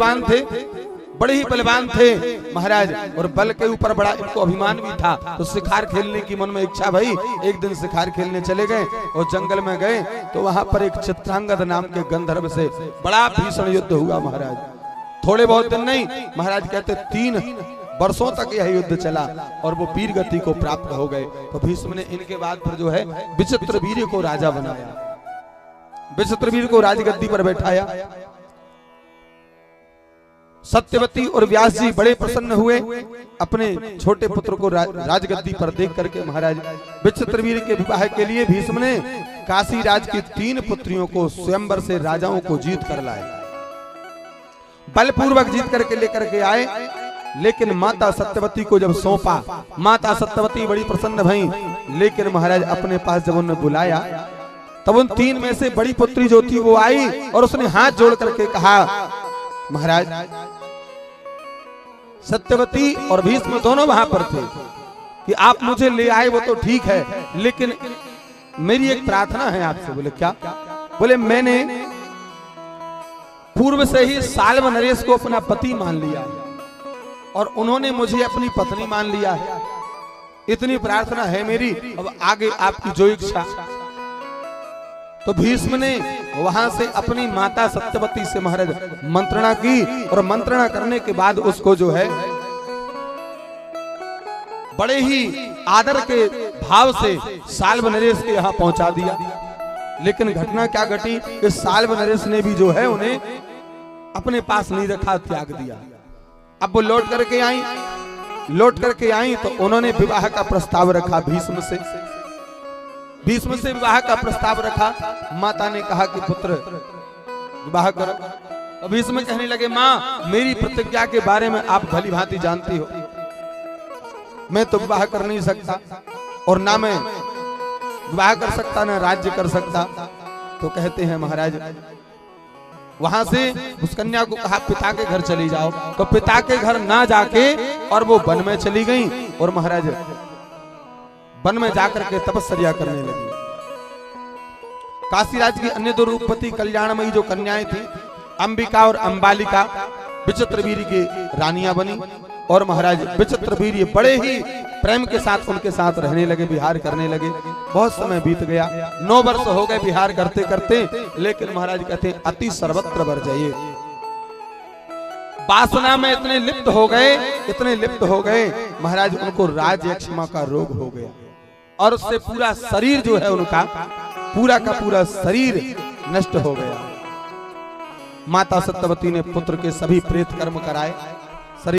बलवान थे, बड़े ही बलवान थे महाराज, और बल के ऊपर बड़ा इनको अभिमान भी था। तो शिकार खेलने की मन में इच्छा भई, एक दिन शिकार खेलने चले गए और जंगल में गए तो वहां पर एक चित्रांगद नाम के गंधर्व से बड़ा भीषण युद्ध हुआ महाराज। थोड़े बहुत दिन नहीं महाराज कहते 3 वर्षों तक यह युद्ध चला और वो वीर गति को प्राप्त हो गए। तो भीष्म ने इनके बाद फिर जो है विचित्रवीर्य को राजा बनाया, विचित्रवीर्य को राजगद्दी पर बैठाया। सत्यवती और व्यास जी बड़े प्रसन्न हुए, अपने छोटे पुत्र को राजगद्दी पर देख करके महाराज विचित्रवीर्य के विवाह के लिए भीष्म ने काशी राज की 3 पुत्रियों को स्वयंवर से राजाओं को जीत कर लाए, बलपूर्वक जीत करके लेकर के आए। लेकिन माता सत्यवती को जब सौंपा, माता सत्यवती बड़ी प्रसन्न भई, लेकिन महाराज अपने पास जब उन्होंने बुलाया तब उन 3 में से बड़ी पुत्री जो थी वो आई और उसने हाथ जोड़ करके कहा, महाराज सत्यवती और भीष्म दोनों वहां पर थे कि आप मुझे ले आए वो तो ठीक है, लेकिन मेरी एक प्रार्थना है आपसे। बोले क्या? बोले मैंने पूर्व से ही साल्व नरेश को अपना पति मान लिया है और उन्होंने मुझे अपनी पत्नी मान लिया है, इतनी प्रार्थना है मेरी, अब आगे आपकी जो इच्छा। तो भीष्म ने वहां से अपनी माता सत्यवती से महाराज मंत्रणा की और मंत्रणा करने के बाद उसको जो है बड़े ही आदर के भाव से साल्व नरेश के यहाँ पहुंचा दिया। लेकिन घटना क्या घटी कि साल्व नरेश ने भी जो है उन्हें अपने पास नहीं रखा, त्याग दिया। अब वो लौट करके आई तो उन्होंने विवाह का प्रस्ताव रखा भीष्म से, भीष्म से विवाह का प्रस्ताव रखा। माता ने कहा कि पुत्र विवाह करो। और भीष्म कहने लगे, माँ मेरी प्रतिज्ञा के बारे में आप भली भांति जानती हो, मैं तो विवाह कर नहीं सकता और ना मैं विवाह कर सकता ना राज्य कर सकता। तो कहते हैं महाराज वहां से उस कन्या को कहा पिता के घर चली जाओ। तो पिता के घर ना जाके और वो वन में चली गई और महाराज वन में जाकर के तपस्या करने लगी। काशीराज की अन्य 2 रूपवती कल्याणमयी जो कन्याएं थी, अंबिका और अंबालिका, विचित्रवीर्य की रानियां बनी और महाराज विचित्रवीर्य बड़े ही प्रेम के साथ उनके साथ रहने लगे, विहार करने लगे। बहुत समय बीत गया, 9 वर्ष हो गए विहार करते करते। लेकिन महाराज कहते हैं अति सर्वत्र वर्जये, वासना में इतने लिप्त हो गए महाराज उनको राजयक्षमा का रोग हो गया और उससे पूरा शरीर जो है उनका पूरा का पूरा शरीर नष्ट हो गया। माता सत्यवती ने पुत्र के सभी प्रेत कर्म कराए